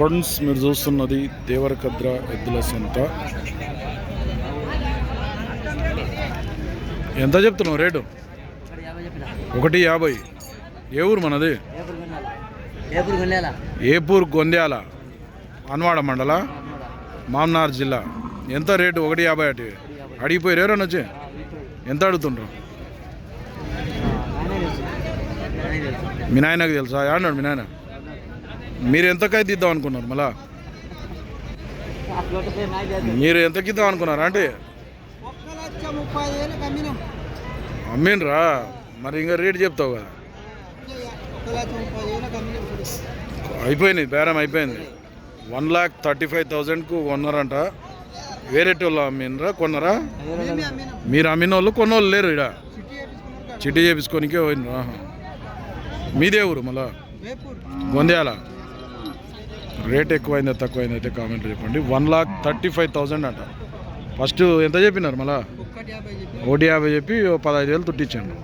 Friends మీరు చూస్తున్నది దేవరకద్ర ఎద్దుల సంత. ఎంత చెప్తున్నావు రేటు? 150. ఏ ఊరు మనది? ఏపూర్ గొంద్యాల, అన్వాడ మండల, మామ్నార్ జిల్లా. ఎంత రేటు? 150 అటు అడిగిపోయారు ఎవరన్నా వచ్చి? ఎంత అడుగుతుండ్రు? మీ నాయనకు తెలుసా? అన్నాడు మీ నాయన. మీరు ఎంతకైతే ఇద్దాం అనుకున్నారు? మళ్ళా మీరు ఎంతకి ఇద్దాం అనుకున్నారు అంటే? అమ్మీనరా? మరి ఇంకా రేటు చెప్తావు కదా. అయిపోయింది, బేరం అయిపోయింది. 1,35,000కు కొన్నారంట. వేరే వాళ్ళు అమ్మినరా కొన్నారా? మీరు అమ్మిన వాళ్ళు కొన్నోళ్ళు లేరు ఇక్కడ. చిట్టి చేపించుకోనికే పోయినరా? మీదే ఊరు మళ్ళా? గొంద్యాల. రేట్ ఎక్కువైందా తక్కువైంది అయితే కామెంట్ చెప్పండి. 1,35,000 అంట. ఫస్ట్ ఎంత చెప్పినారు? మళ్ళా 150 చెప్పి 15,000 తుట్టించండి.